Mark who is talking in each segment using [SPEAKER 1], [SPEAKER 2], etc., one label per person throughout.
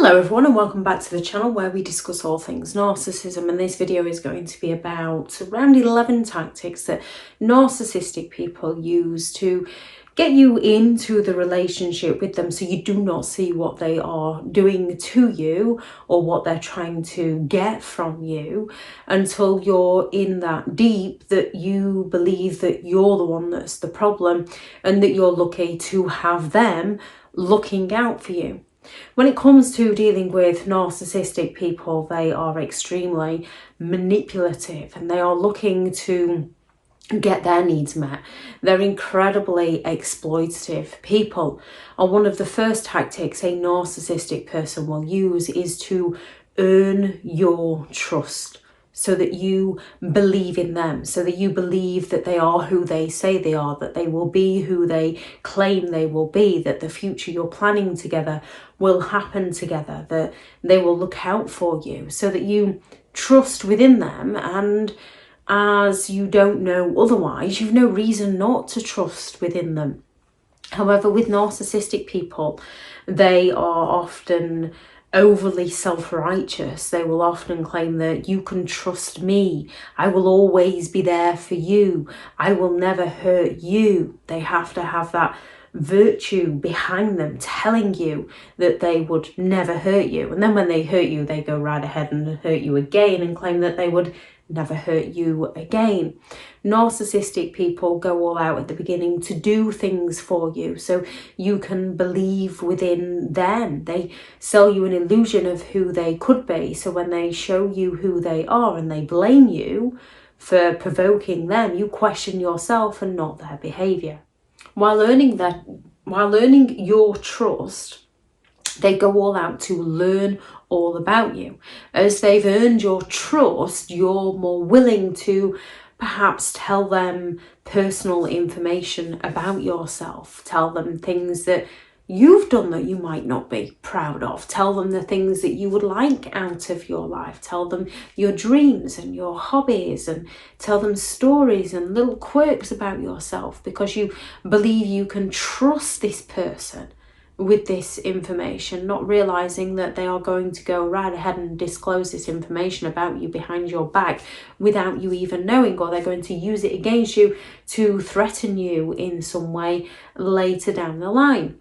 [SPEAKER 1] Hello everyone and welcome back to the channel where we discuss all things narcissism, and this video is going to be about around 11 tactics that narcissistic people use to get you into the relationship with them so you do not see what they are doing to you or what they're trying to get from you until you're in that deep that you believe that you're the one that's the problem and that you're lucky to have them looking out for you. When it comes to dealing with narcissistic people, they are extremely manipulative and they are looking to get their needs met. They're incredibly exploitative people. And one of the first tactics a narcissistic person will use is to earn your trust, so that you believe in them, so that you believe that they are who they say they are, that they will be who they claim they will be, that the future you're planning together will happen together, that they will look out for you, so that you trust within them. And as you don't know otherwise, you've no reason not to trust within them. However, with narcissistic people, they are often overly self-righteous. They will often claim that you can trust me, I will always be there for you, I will never hurt you. They have to have that virtue behind them telling you that they would never hurt you, and then when they hurt you they go right ahead and hurt you again and claim that they would never hurt you again. Narcissistic people go all out at the beginning to do things for you so you can believe within them. They sell you an illusion of who they could be, so when they show you who they are and they blame you for provoking them, you question yourself and not their behaviour. While earning your trust, they go all out to learn all about you. As they've earned your trust, you're more willing to perhaps tell them personal information about yourself, tell them things that you've done that you might not be proud of, tell them the things that you would like out of your life, tell them your dreams and your hobbies, and tell them stories and little quirks about yourself, because you believe you can trust this person with this information, not realizing that they are going to go right ahead and disclose this information about you behind your back without you even knowing, or they're going to use it against you to threaten you in some way later down the line.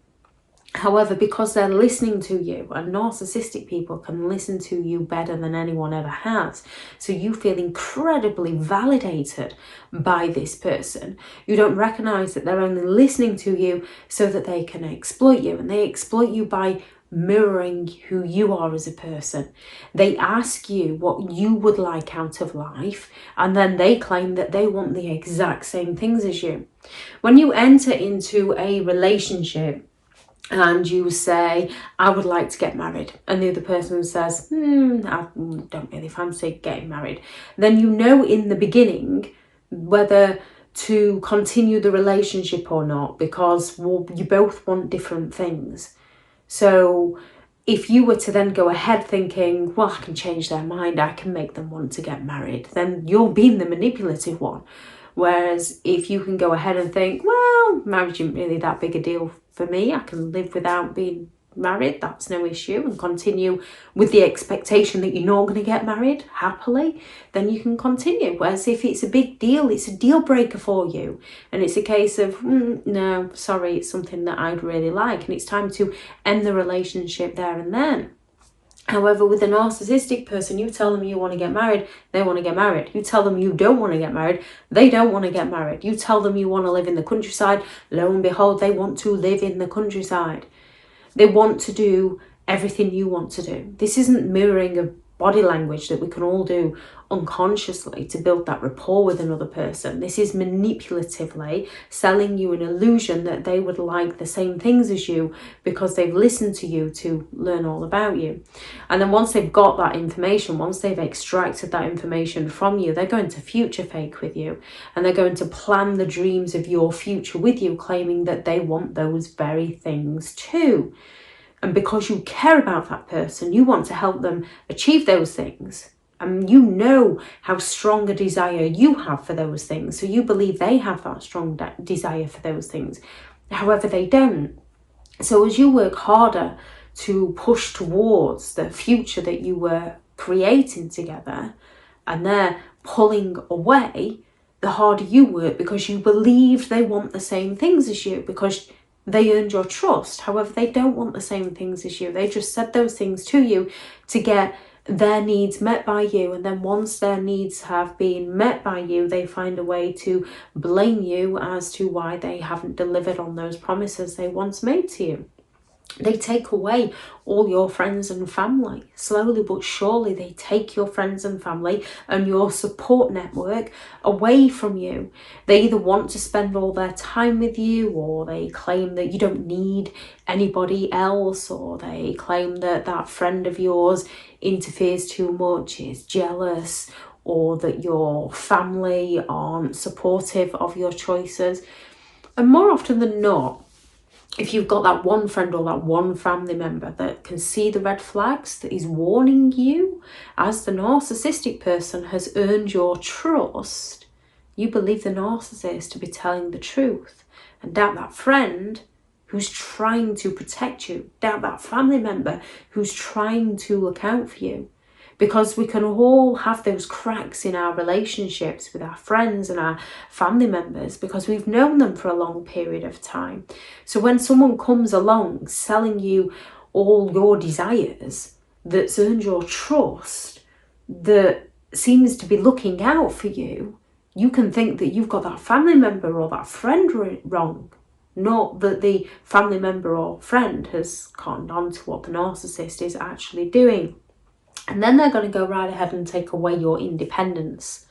[SPEAKER 1] However, because they're listening to you, and narcissistic people can listen to you better than anyone ever has, so you feel incredibly validated by this person. You don't recognize that they're only listening to you so that they can exploit you, and they exploit you by mirroring who you are as a person. They ask you what you would like out of life, and then they claim that they want the exact same things as you. When you enter into a relationship and you say, I would like to get married, and the other person says, I don't really fancy getting married, then you know in the beginning whether to continue the relationship or not, because you both want different things. So if you were to then go ahead thinking, well, I can change their mind, I can make them want to get married, then you're being the manipulative one. Whereas if you can go ahead and think, well, marriage isn't really that big a deal for me, I can live without being married, that's no issue, and continue with the expectation that you're not going to get married happily, then you can continue. Whereas if it's a big deal, it's a deal breaker for you, and it's a case of, no, sorry, it's something that I'd really like, and it's time to end the relationship there and then. However, with a narcissistic person, you tell them you want to get married, they want to get married. You tell them you don't want to get married, they don't want to get married. You tell them you want to live in the countryside, lo and behold, they want to live in the countryside. They want to do everything you want to do. This isn't mirroring of body language that we can all do unconsciously to build that rapport with another person. This is manipulatively selling you an illusion that they would like the same things as you because they've listened to you to learn all about you. And then once they've got that information, once they've extracted that information from you, they're going to future fake with you, and they're going to plan the dreams of your future with you, claiming that they want those very things too. And because you care about that person, you want to help them achieve those things. And you know how strong a desire you have for those things. So you believe they have that strong desire for those things. However, they don't. So as you work harder to push towards the future that you were creating together, and they're pulling away, the harder you work, because you believed they want the same things as you, because they earned your trust. However, they don't want the same things as you. They just said those things to you to get their needs met by you, and then once their needs have been met by you, they find a way to blame you as to why they haven't delivered on those promises they once made to you. They take away all your friends and family. Slowly but surely, they take your friends and family and your support network away from you. They either want to spend all their time with you, or they claim that you don't need anybody else, or they claim that that friend of yours interferes too much, is jealous, or that your family aren't supportive of your choices. And more often than not, if you've got that one friend or that one family member that can see the red flags, that is warning you, as the narcissistic person has earned your trust, you believe the narcissist to be telling the truth, and doubt that friend who's trying to protect you, doubt that family member who's trying to look out for you. Because we can all have those cracks in our relationships with our friends and our family members, because we've known them for a long period of time. So when someone comes along selling you all your desires, that's earned your trust, that seems to be looking out for you, you can think that you've got that family member or that friend wrong. Not that the family member or friend has cottoned on to what the narcissist is actually doing. And then they're going to go right ahead and take away your independence.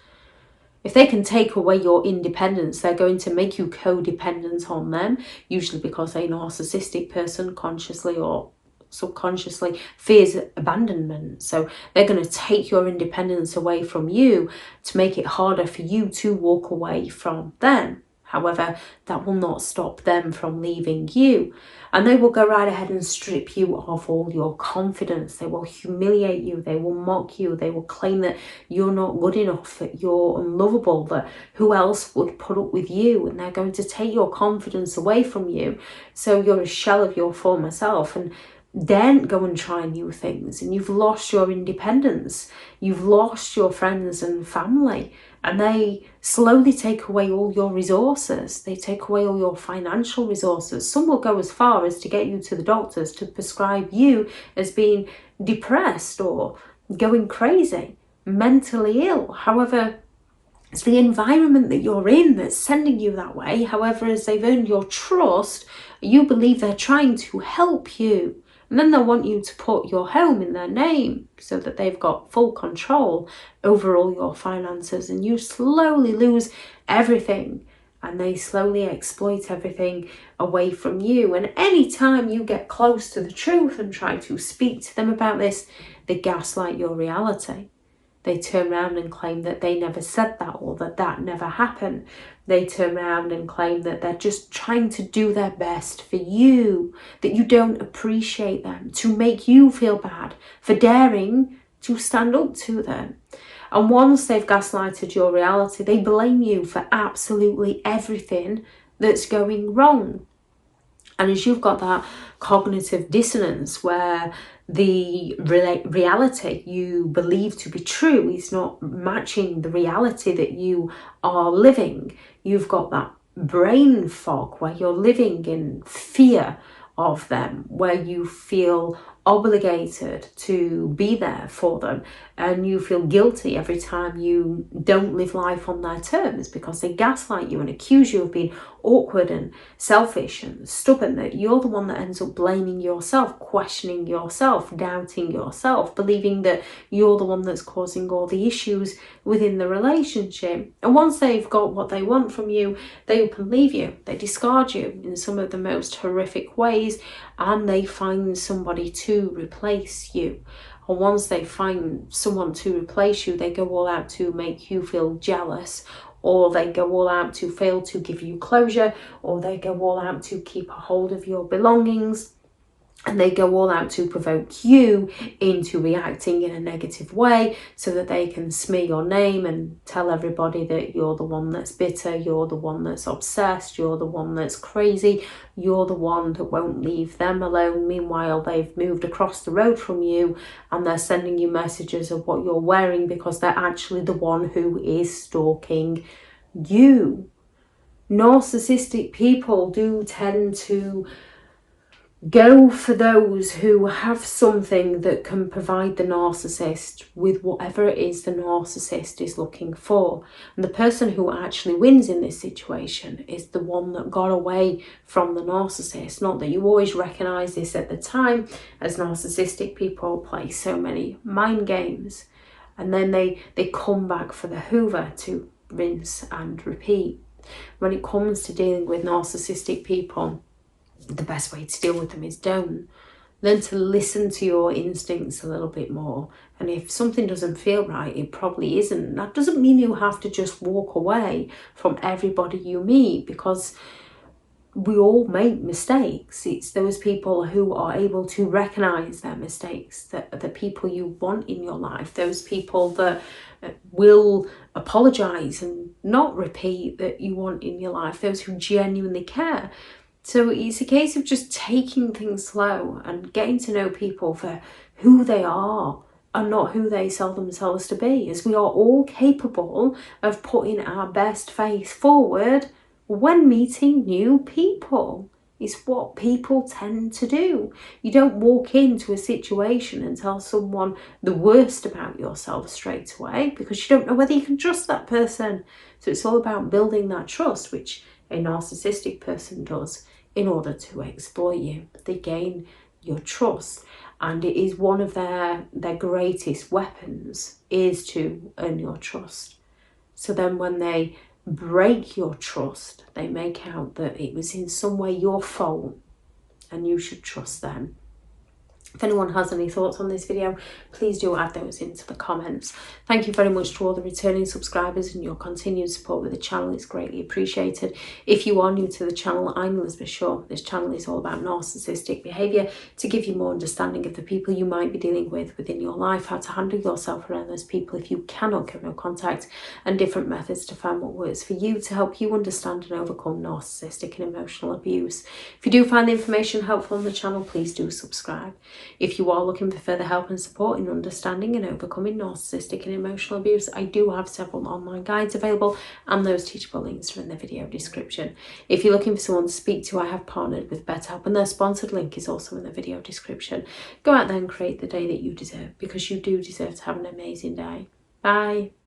[SPEAKER 1] If they can take away your independence, they're going to make you codependent on them, usually because a narcissistic person consciously or subconsciously fears abandonment. So they're going to take your independence away from you to make it harder for you to walk away from them. However, that will not stop them from leaving you. And they will go right ahead and strip you of all your confidence. They will humiliate you. They will mock you. They will claim that you're not good enough, that you're unlovable, that who else would put up with you? And they're going to take your confidence away from you. So you're a shell of your former self, and then go and try new things. And you've lost your independence. You've lost your friends and family. And they slowly take away all your resources. They take away all your financial resources. Some will go as far as to get you to the doctors to prescribe you as being depressed or going crazy, mentally ill. However, it's the environment that you're in that's sending you that way. However, as they've earned your trust, you believe they're trying to help you. And then they'll want you to put your home in their name so that they've got full control over all your finances, and you slowly lose everything, and they slowly exploit everything away from you. And any time you get close to the truth and try to speak to them about this, they gaslight your reality. They turn around and claim that they never said that, or that that never happened. They turn around and claim that they're just trying to do their best for you, that you don't appreciate them, to make you feel bad for daring to stand up to them. And once they've gaslighted your reality, they blame you for absolutely everything that's going wrong. And as you've got that cognitive dissonance where the reality you believe to be true is not matching the reality that you are living, you've got that brain fog where you're living in fear of them, where you feel obligated to be there for them, and you feel guilty every time you don't live life on their terms because they gaslight you and accuse you of being awkward and selfish and stubborn, that you're the one that ends up blaming yourself, questioning yourself, doubting yourself, believing that you're the one that's causing all the issues within the relationship. And once they've got what they want from you, they up and leave you. They discard you in some of the most horrific ways, and they find somebody to replace you. And once they find someone to replace you, they go all out to make you feel jealous, or they go all out to fail to give you closure, or they go all out to keep a hold of your belongings. And they go all out to provoke you into reacting in a negative way so that they can smear your name and tell everybody that you're the one that's bitter, you're the one that's obsessed, you're the one that's crazy, you're the one that won't leave them alone. Meanwhile, they've moved across the road from you and they're sending you messages of what you're wearing because they're actually the one who is stalking you. Narcissistic people do tend to go for those who have something that can provide the narcissist with whatever it is the narcissist is looking for. And the person who actually wins in this situation is the one that got away from the narcissist. Not that you always recognise this at the time, as narcissistic people play so many mind games. And then they come back for the Hoover to rinse and repeat. When it comes to dealing with narcissistic people, the best way to deal with them is don't. Learn to listen to your instincts a little bit more. And if something doesn't feel right, it probably isn't. That doesn't mean you have to just walk away from everybody you meet, because we all make mistakes. It's those people who are able to recognise their mistakes, that the people you want in your life, those people that will apologise and not repeat, that you want in your life, those who genuinely care. So it's a case of just taking things slow and getting to know people for who they are and not who they sell themselves to be, as we are all capable of putting our best face forward when meeting new people. It's what people tend to do. You don't walk into a situation and tell someone the worst about yourself straight away, because you don't know whether you can trust that person. So it's all about building that trust, which a narcissistic person does in order to exploit you. They gain your trust, and it is one of their greatest weapons is to earn your trust. So then when they break your trust, they make out that it was in some way your fault and you should trust them. If anyone has any thoughts on this video, please do add those into the comments. Thank you very much to all the returning subscribers and your continued support with the channel. It's greatly appreciated. If you are new to the channel, I'm Elizabeth Shaw. This channel is all about narcissistic behaviour to give you more understanding of the people you might be dealing with within your life, how to handle yourself around those people if you cannot get no contact, and different methods to find what works for you to help you understand and overcome narcissistic and emotional abuse. If you do find the information helpful on the channel, please do subscribe. If you are looking for further help and support in understanding and overcoming narcissistic and emotional abuse, I do have several online guides available, and those teachable links are in the video description. If you're looking for someone to speak to, I have partnered with BetterHelp, and their sponsored link is also in the video description. Go out there and create the day that you deserve, because you do deserve to have an amazing day. Bye.